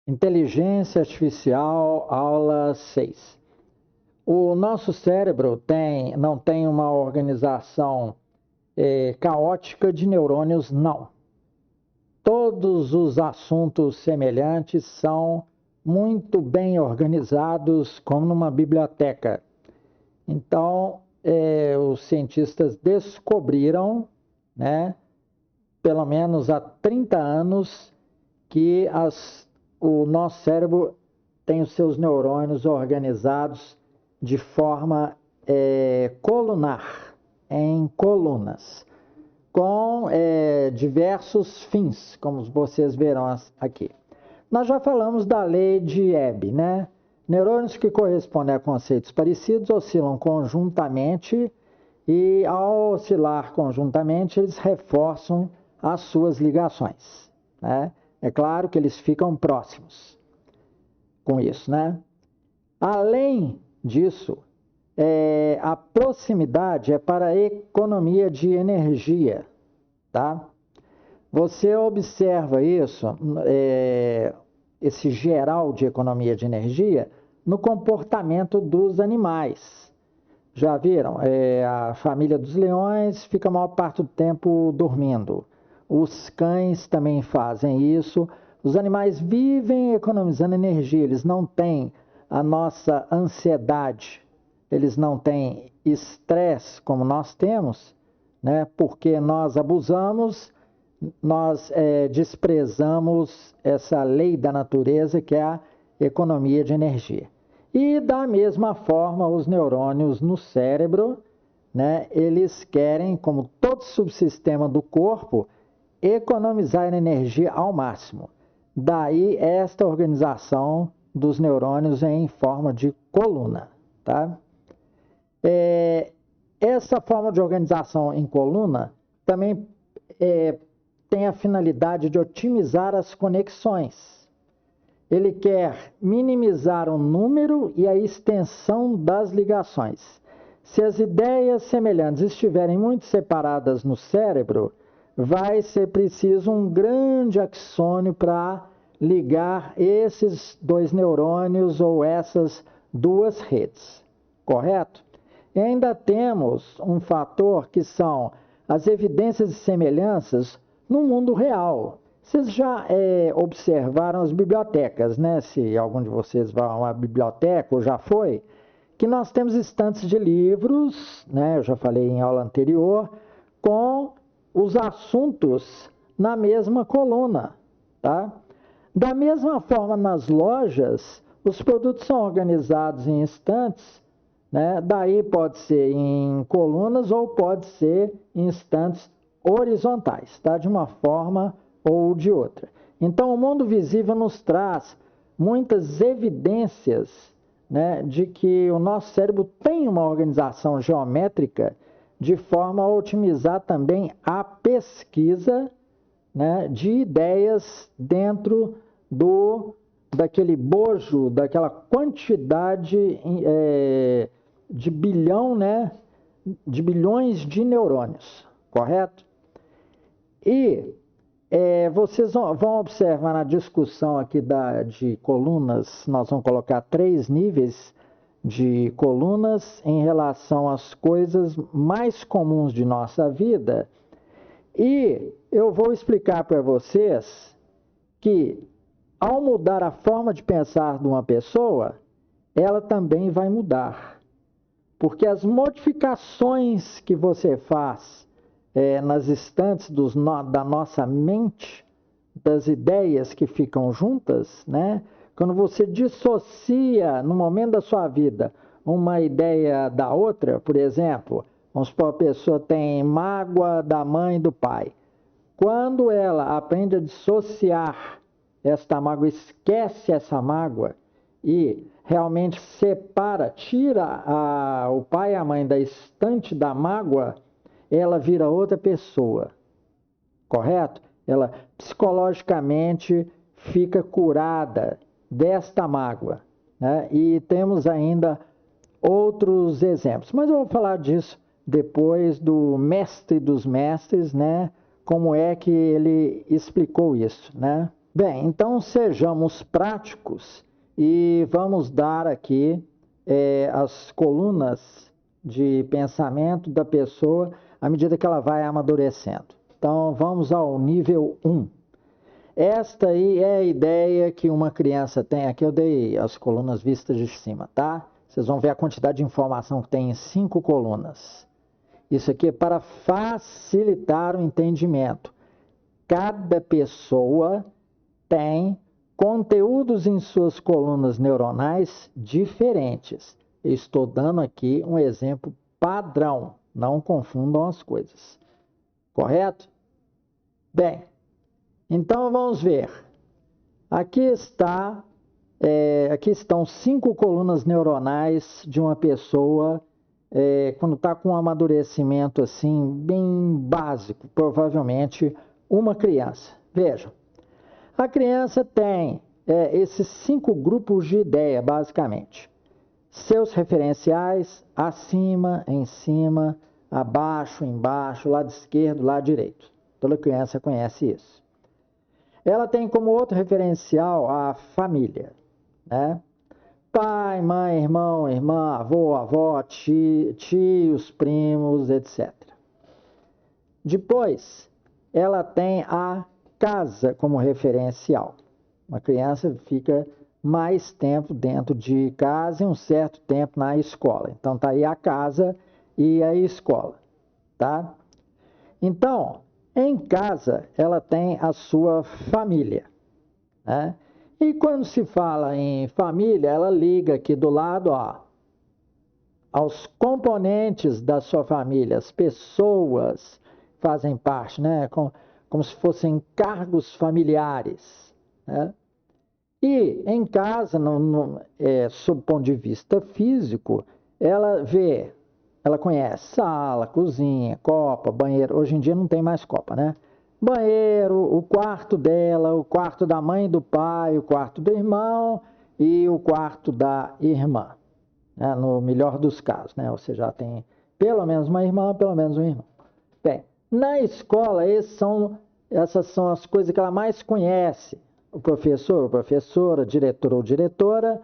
Inteligência Artificial, aula 6. O nosso cérebro não tem uma organização caótica de neurônios, não. Todos os assuntos semelhantes são muito bem organizados, como numa biblioteca. Então, os cientistas descobriram, né, pelo menos há 30 anos, que o nosso cérebro tem os seus neurônios organizados de forma colunar, em colunas, com diversos fins, como vocês verão aqui. Nós já falamos da lei de Hebb, né? Neurônios que correspondem a conceitos parecidos oscilam conjuntamente e, ao oscilar conjuntamente, eles reforçam as suas ligações, né? É claro que eles ficam próximos com isso, né? Além disso, a proximidade é para a economia de energia, tá? Você observa isso, esse geral de economia de energia, no comportamento dos animais. Já viram? A família dos leões fica a maior parte do tempo dormindo. Os cães também fazem isso. Os animais vivem economizando energia, eles não têm a nossa ansiedade, eles não têm estresse como nós temos, né? Porque nós abusamos, nós desprezamos essa lei da natureza que é a economia de energia. E da mesma forma, os neurônios no cérebro, né, eles querem, como todo subsistema do corpo, economizar energia ao máximo. Daí esta organização dos neurônios em forma de coluna, tá? Essa forma de organização em coluna também tem a finalidade de otimizar as conexões. Ele quer minimizar o número e a extensão das ligações. Se as ideias semelhantes estiverem muito separadas no cérebro, vai ser preciso um grande axônio para ligar esses dois neurônios ou essas duas redes, correto? E ainda temos um fator que são as evidências de semelhanças no mundo real. Vocês já observaram as bibliotecas, né? Se algum de vocês vai a uma biblioteca ou já foi, que nós temos estantes de livros, né? Eu já falei em aula anterior, com os assuntos na mesma coluna, tá? Da mesma forma, nas lojas, os produtos são organizados em estantes, né? Daí pode ser em colunas ou pode ser em estantes horizontais, tá? De uma forma ou de outra. Então, o mundo visível nos traz muitas evidências, né, de que o nosso cérebro tem uma organização geométrica de forma a otimizar também a pesquisa, né, de ideias dentro daquele bojo, daquela quantidade de bilhão, né, de bilhões de neurônios, correto? E vocês vão observar na discussão aqui de colunas, nós vamos colocar 3 níveis de colunas em relação às coisas mais comuns de nossa vida. E eu vou explicar para vocês que, ao mudar a forma de pensar de uma pessoa, ela também vai mudar. Porque as modificações que você faz nas estantes da nossa mente, das ideias que ficam juntas, né? Quando você dissocia, no momento da sua vida, uma ideia da outra, por exemplo, vamos supor, a pessoa tem mágoa da mãe e do pai. Quando ela aprende a dissociar esta mágoa, esquece essa mágoa e realmente separa, tira o pai e a mãe da estante da mágoa, ela vira outra pessoa, correto? Ela psicologicamente fica curada desta mágoa, né? E temos ainda outros exemplos, mas eu vou falar disso depois do mestre dos mestres, né? Como é que ele explicou isso, né? Bem, então sejamos práticos e vamos dar aqui as colunas de pensamento da pessoa à medida que ela vai amadurecendo. Então, vamos ao nível 1. Esta aí é a ideia que uma criança tem. Aqui eu dei as colunas vistas de cima, tá? Vocês vão ver a quantidade de informação que tem em 5 colunas. Isso aqui é para facilitar o entendimento. Cada pessoa tem conteúdos em suas colunas neuronais diferentes. Eu estou dando aqui um exemplo padrão. Não confundam as coisas. Correto? Bem, então vamos ver. Aqui estão 5 colunas neuronais de uma pessoa quando está com um amadurecimento assim bem básico, provavelmente uma criança. Vejam, a criança tem esses 5 grupos de ideia, basicamente. Seus referenciais, acima, em cima, abaixo, embaixo, lado esquerdo, lado direito. Toda criança conhece isso. Ela tem como outro referencial a família, né? Pai, mãe, irmão, irmã, avô, avó, tios, primos, etc. Depois, ela tem a casa como referencial. Uma criança fica mais tempo dentro de casa e um certo tempo na escola. Então, está aí a casa e a escola, tá? Então, em casa, ela tem a sua família, né? E quando se fala em família, ela liga aqui do lado, ó, aos componentes da sua família, as pessoas fazem parte, né? Como se fossem cargos familiares, né? E em casa, sob o ponto de vista físico, ela conhece sala, cozinha, copa, banheiro. Hoje em dia não tem mais copa, né? Banheiro, o quarto dela, o quarto da mãe e do pai, o quarto do irmão e o quarto da irmã, né? No melhor dos casos, né? Você já tem pelo menos uma irmã, pelo menos um irmão. Bem, na escola, essas são as coisas que ela mais conhece. O professor ou professora, diretor ou diretora,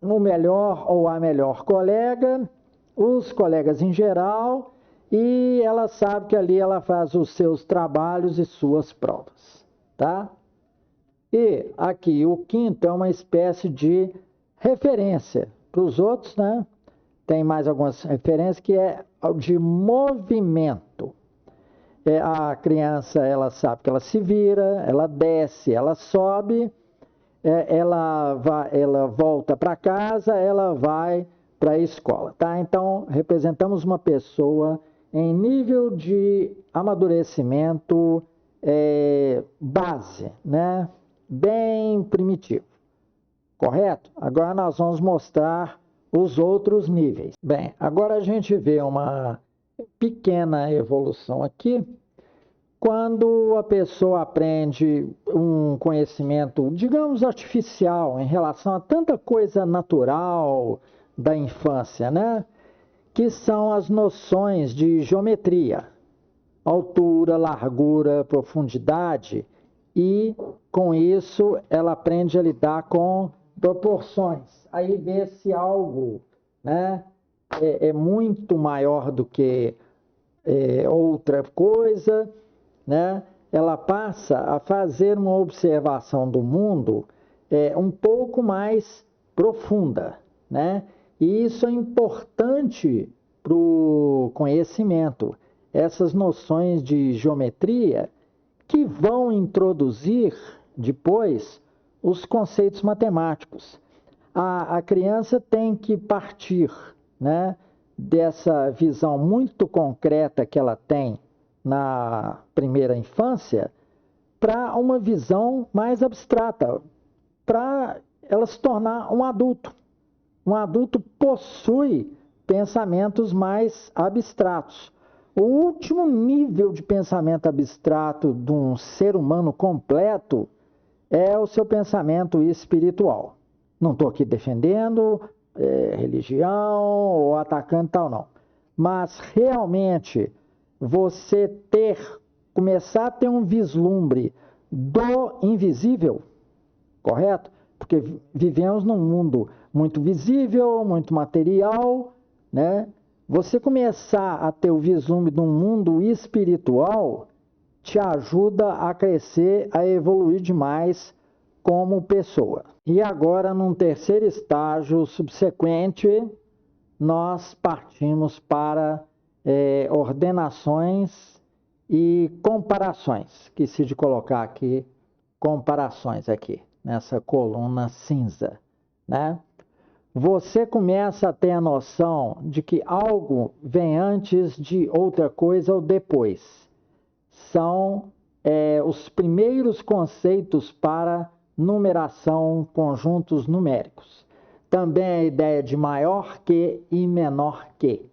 o melhor ou a melhor colega, os colegas em geral, e ela sabe que ali ela faz os seus trabalhos e suas provas, tá? E aqui o quinto é uma espécie de referência para os outros, né? Tem mais algumas referências que é de movimento. A criança, ela sabe que ela se vira, ela desce, ela sobe, ela volta para casa, ela vai para a escola, tá? Então, representamos uma pessoa em nível de amadurecimento base, né? Bem primitivo, correto? Agora nós vamos mostrar os outros níveis. Bem, agora a gente vê uma pequena evolução aqui, quando a pessoa aprende um conhecimento, digamos, artificial em relação a tanta coisa natural da infância, né? Que são as noções de geometria, altura, largura, profundidade, e com isso ela aprende a lidar com proporções. Aí vê se algo, né, é muito maior do que outra coisa, né? Ela passa a fazer uma observação do mundo um pouco mais profunda, né? E isso é importante para o conhecimento. Essas noções de geometria que vão introduzir depois os conceitos matemáticos. A criança tem que partir, né, dessa visão muito concreta que ela tem na primeira infância para uma visão mais abstrata, para ela se tornar um adulto. Um adulto possui pensamentos mais abstratos. O último nível de pensamento abstrato de um ser humano completo é o seu pensamento espiritual. Não estou aqui defendendo religião ou atacando tal, não. Mas realmente você começar a ter um vislumbre do invisível, correto? Porque vivemos num mundo muito visível, muito material, né? Você começar a ter o vislumbre de um mundo espiritual te ajuda a crescer, a evoluir demais como pessoa. E agora, num terceiro estágio subsequente, nós partimos para ordenações e comparações, esqueci de colocar aqui comparações aqui, nessa coluna cinza, né? Você começa a ter a noção de que algo vem antes de outra coisa ou depois. São os primeiros conceitos para numeração, conjuntos numéricos. Também a ideia de maior que e menor que,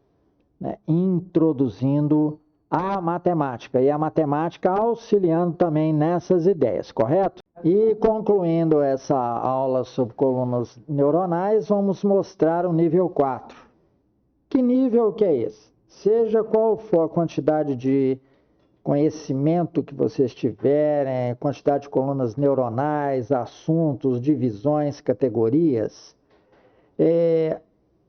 né? Introduzindo a matemática, e a matemática auxiliando também nessas ideias, correto? E concluindo essa aula sobre colunas neuronais, vamos mostrar o nível 4. Que nível que é esse? Seja qual for a quantidade de conhecimento que vocês tiverem, quantidade de colunas neuronais, assuntos, divisões, categorias,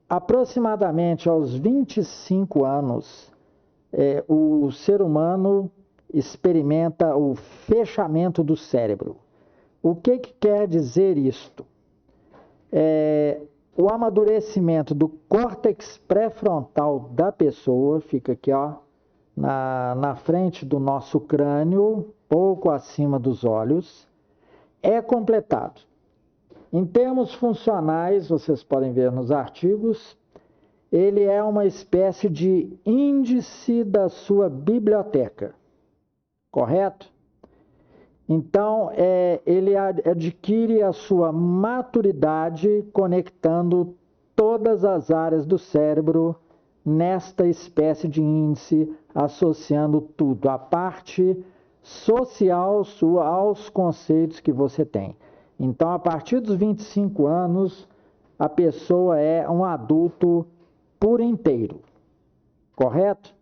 aproximadamente aos 25 anos, o ser humano experimenta o fechamento do cérebro. O que quer dizer isto? O amadurecimento do córtex pré-frontal da pessoa, fica aqui, ó, na frente do nosso crânio, pouco acima dos olhos, é completado. Em termos funcionais, vocês podem ver nos artigos, ele é uma espécie de índice da sua biblioteca, correto? Então, ele adquire a sua maturidade conectando todas as áreas do cérebro nesta espécie de índice, associando tudo, a parte social sua aos conceitos que você tem. Então, a partir dos 25 anos, a pessoa é um adulto por inteiro, correto?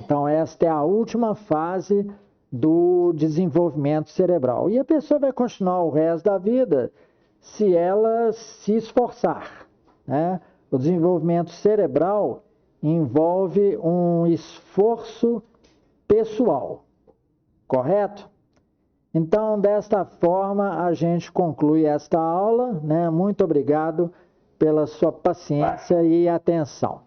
Então, esta é a última fase do desenvolvimento cerebral. E a pessoa vai continuar o resto da vida se ela se esforçar, né? O desenvolvimento cerebral envolve um esforço pessoal, correto? Então, desta forma, a gente conclui esta aula, né? Muito obrigado pela sua paciência e atenção.